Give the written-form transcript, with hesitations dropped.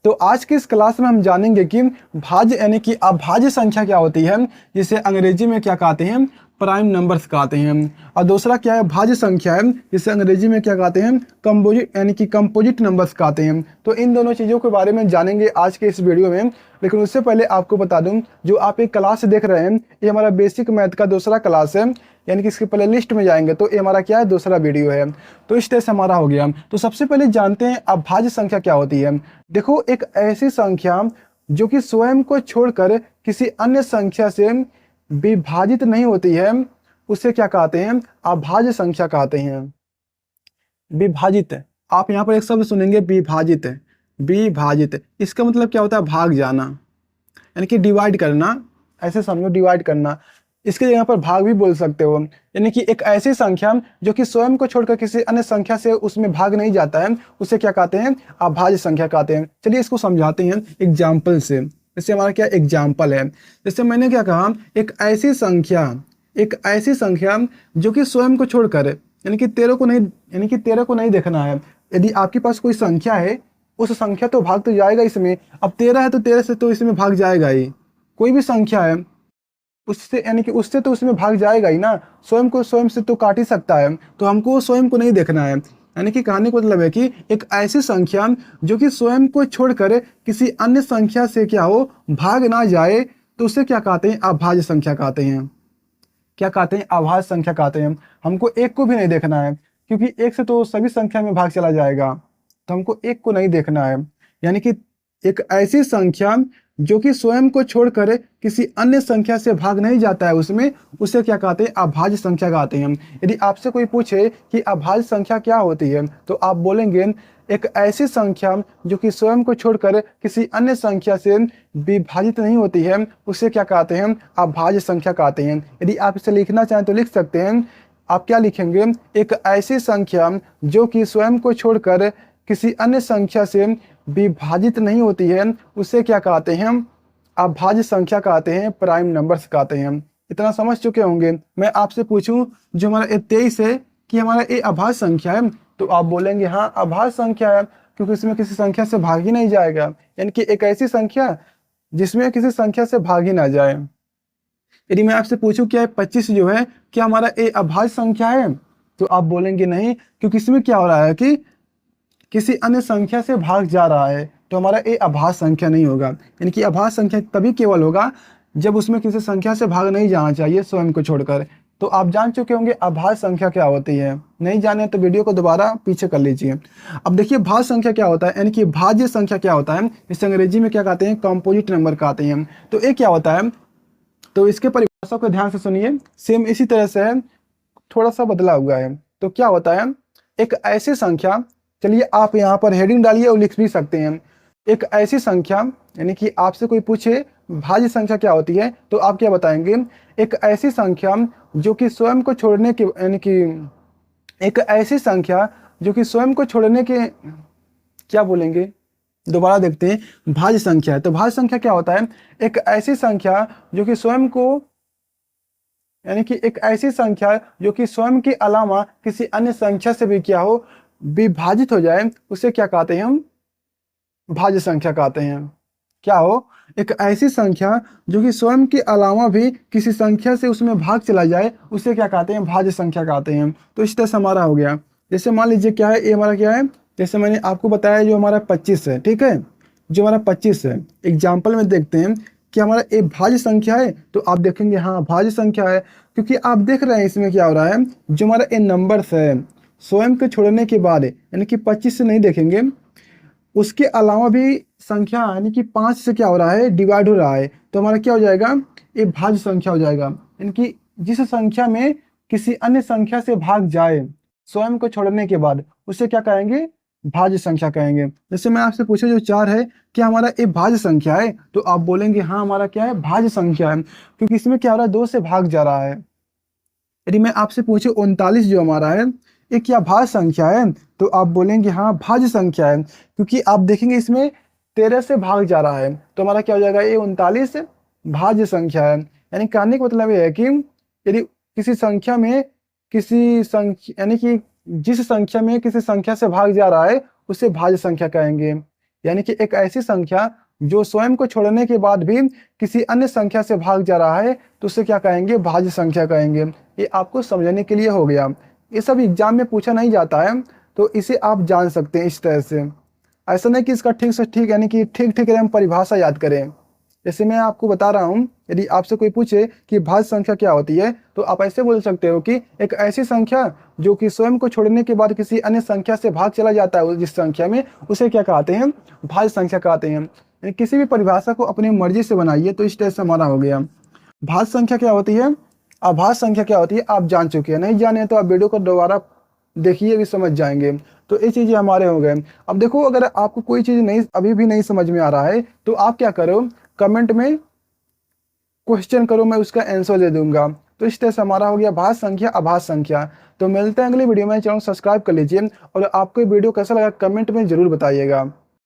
तो आज की इस क्लास में हम जानेंगे कि भाज्य यानी कि अभाज्य संख्या क्या होती है, जिसे अंग्रेजी में क्या कहते हैं, प्राइम नंबर्स कहते हैं। और दूसरा क्या है, भाज्य संख्या है, जिसे अंग्रेजी में क्या कहते हैं, कंपोजिट यानी कि कंपोजिट नंबर्स कहते हैं। तो इन दोनों चीज़ों के बारे में जानेंगे आज के इस वीडियो में। लेकिन उससे पहले आपको बता दूं, जो आप एक क्लास देख रहे हैं, ये हमारा बेसिक मैथ का दूसरा क्लास है, यानी कि इसके प्ले लिस्ट में जाएंगे तो ये हमारा क्या है, दूसरा वीडियो है। तो इस तरह से हमारा हो गया। तो सबसे पहले जानते हैं अभाज्य संख्या क्या होती है। देखो, एक ऐसी संख्या जो कि स्वयं को छोड़कर किसी अन्य संख्या से विभाजित नहीं होती है, उसे क्या कहते हैं, अभाज्य संख्या कहते हैं। विभाजित, आप यहाँ पर एक शब्द सुनेंगे विभाजित। विभाजित इसका मतलब क्या होता है, भाग जाना, यानी कि डिवाइड करना। ऐसे समझो, डिवाइड करना। इसके जगह पर भाग भी बोल सकते हो। यानी कि एक ऐसी संख्या जो कि स्वयं को छोड़कर किसी अन्य संख्या से उसमें भाग नहीं जाता है, उसे क्या कहते हैं, अभाज्य संख्या कहते हैं। चलिए इसको समझाते हैं एग्जाम्पल से। जैसे हमारा क्या एग्जाम्पल है, जैसे मैंने क्या कहा, एक ऐसी संख्या जो कि स्वयं को छोड़कर, यानी कि तेरह को नहीं देखना है। यदि आपके पास कोई संख्या है, उस संख्या तो भाग तो जाएगा इसमें। अब 13 है तो 13 से तो इसमें भाग जाएगा ही। कोई भी संख्या है, उससे यानी कि उससे तो उसमें भाग जाएगा ही ना। स्वयं से तो काट ही सकता है। तो हमको स्वयं को नहीं देखना है। यानी कि कहने का मतलब है कि एक ऐसी संख्या जो कि स्वयं को छोड़कर किसी अन्य संख्या से क्या हो, भाग ना जाए, तो उसे क्या कहते हैं, अभाज्य संख्या कहते हैं। क्या कहते हैं, अभाज्य संख्या कहते हैं। हमको एक को भी नहीं देखना है, क्योंकि एक से तो सभी संख्या में भाग चला जाएगा। तो हमको एक को नहीं देखना है। यानी कि एक ऐसी संख्या जो कि स्वयं को छोड़कर किसी अन्य संख्या से भाग नहीं जाता है उसमें, उसे क्या कहते हैं, अभाज्य संख्या कहते हैं। यदि आपसे कोई पूछे कि अभाज्य संख्या क्या होती है, तो आप बोलेंगे एक ऐसी संख्या जो कि स्वयं को छोड़कर किसी अन्य संख्या से विभाजित नहीं होती है, उसे क्या कहते हैं, अभाज्य संख्या कहते हैं। यदि आप इसे लिखना चाहें तो लिख सकते हैं। आप क्या लिखेंगे, एक ऐसी संख्या जो कि स्वयं को छोड़कर किसी अन्य संख्या से विभाजित नहीं होती है, उसे क्या कहते हैं, अभाज्य संख्या कहते हैं, प्राइम नंबर्स कहते हैं। इतना समझ चुके होंगे। मैं आपसे पूछूं, जो हमारा ये 23 है, कि हमारा ये अभाज्य संख्या है, तो आप बोलेंगे हाँ अभाज्य संख्या है, क्योंकि इसमें किसी संख्या से भाग ही नहीं जाएगा। यानी कि एक ऐसी संख्या जिसमें किसी संख्या से भाग ही ना जाए। यदि मैं आपसे पूछूं क्या 25 जो है, क्या हमारा ये अभाज्य संख्या है, तो आप बोलेंगे नहीं, क्योंकि इसमें क्या हो रहा है कि किसी अन्य संख्या से भाग जा रहा है। तो हमारा ये अभाज्य संख्या नहीं होगा। यानी कि अभाज्य संख्या तभी केवल होगा जब उसमें किसी संख्या से भाग नहीं जाना चाहिए, स्वयं को छोड़कर। तो आप जान चुके होंगे अभाज्य संख्या क्या होती है। नहीं जाने तो वीडियो को दोबारा पीछे कर लीजिए। अब देखिए भाज्य संख्या क्या होता है, यानी कि भाज्य संख्या क्या होता है, इसे अंग्रेजी में क्या कहते हैं, कंपोजिट नंबर कहते हैं। तो ये क्या होता है, तो इसके परिभाषा को ध्यान से सुनिए। सेम इसी तरह से है, थोड़ा सा बदला हुआ है। तो क्या होता है, एक ऐसी संख्या, चलिए आप यहाँ पर हेडिंग डालिए और लिख भी सकते हैं। एक ऐसी संख्या, यानी कि आपसे कोई पूछे भाज्य संख्या क्या होती है, तो आप क्या बताएंगे, एक ऐसी संख्या जो कि स्वयं को छोड़ने के, यानी कि एक ऐसी संख्या जो कि स्वयं को छोड़ने के, क्या बोलेंगे, दोबारा देखते हैं। भाज्य संख्या है, तो भाज्य संख्या क्या होता है, एक ऐसी संख्या जो कि स्वयं को, यानी कि एक ऐसी संख्या जो कि स्वयं के अलावा किसी अन्य संख्या से भी क्या हो, विभाजित हो जाए, उसे क्या कहते हैं, हम भाज्य संख्या कहते हैं। क्या हो, एक ऐसी संख्या जो कि स्वयं के अलावा भी किसी संख्या से उसमें भाग चला जाए, उसे क्या कहते हैं, भाज्य संख्या कहते हैं। तो इस तरह से हमारा हो गया। जैसे मान लीजिए क्या है, ये हमारा क्या है, जैसे मैंने आपको बताया जो हमारा 25 है, ठीक है, जो हमारा 25 है, एग्जाम्पल में देखते हैं कि हमारा एक भाज्य संख्या है। तो आप देखेंगे हाँ भाज्य संख्या है, क्योंकि आप देख रहे हैं इसमें क्या हो रहा है, जो हमारा ये नंबर्स है स्वयं के छोड़ने के बाद, यानी कि 25 से नहीं देखेंगे, उसके अलावा भी संख्या, यानी कि 5 से क्या हो रहा है, डिवाइड हो रहा है। तो हमारा क्या हो जाएगा, ये भाज्य संख्या हो जाएगा। यानी कि जिस संख्या में किसी अन्य संख्या से भाग जाए स्वयं को छोड़ने के बाद, उसे क्या कहेंगे, भाज्य संख्या कहेंगे। जैसे मैं आपसे पूछूं जो 4 है, क्या हमारा ये भाज्य संख्या है, तो आप बोलेंगे हाँ हमारा क्या है, भाज्य संख्या है, क्योंकि इसमें क्या हो रहा है, 2 से भाग जा रहा है। यदि मैं आपसे पूछूं 39 जो हमारा है, ये क्या भाज्य संख्या है, तो आप बोलेंगे हाँ भाज्य संख्या है, क्योंकि आप देखेंगे इसमें 13 से भाग जा रहा है। तो हमारा क्या हो जाएगा, ये 39 भाज्य संख्या है। यानी कहने का मतलब ये है कि यदि किसी संख्या में किसी संख्या, यानी कि जिस संख्या में किसी संख्या से भाग जा रहा है, उसे भाज्य संख्या कहेंगे। यानी कि एक ऐसी संख्या जो स्वयं को छोड़ने के बाद भी किसी अन्य संख्या से भाग जा रहा है तो उसे क्या कहेंगे, भाज्य संख्या कहेंगे। ये आपको समझने के लिए हो गया। ये सब एग्जाम में पूछा नहीं जाता है, तो इसे आप जान सकते हैं इस तरह से। ऐसा नहीं कि इसका ठीक से ठीक यानी कि ठीक ठीक हम परिभाषा याद करें। जैसे मैं आपको बता रहा हूँ, यदि आपसे कोई पूछे कि भाज्य संख्या क्या होती है तो आप ऐसे बोल सकते हो कि एक ऐसी संख्या जो कि स्वयं को छोड़ने के बाद किसी अन्य संख्या से भाग चला जाता है जिस संख्या में, उसे क्या कहते हैं, भाज्य संख्या कहते हैं। यानी किसी भी परिभाषा को अपनी मर्जी से बनाइए। तो इस तरह से हमारा हो गया। भाज्य संख्या क्या होती है, अभाज्य संख्या क्या होती है आप जान चुके हैं। नहीं जाने तो आप वीडियो को दोबारा देखिए भी समझ जाएंगे। तो ये चीज़ें हमारे हो गए। अब देखो, अगर आपको कोई चीज़ नहीं अभी भी नहीं समझ में आ रहा है तो आप क्या करो, कमेंट में क्वेश्चन करो, मैं उसका आंसर दे दूंगा। तो इस तरह से हमारा हो गया भाज्य संख्या, अभाज्य संख्या। तो मिलते हैं अगली वीडियो में। चैनल सब्सक्राइब कर लीजिए और आपको वीडियो कैसा लगा कमेंट में जरूर बताइएगा।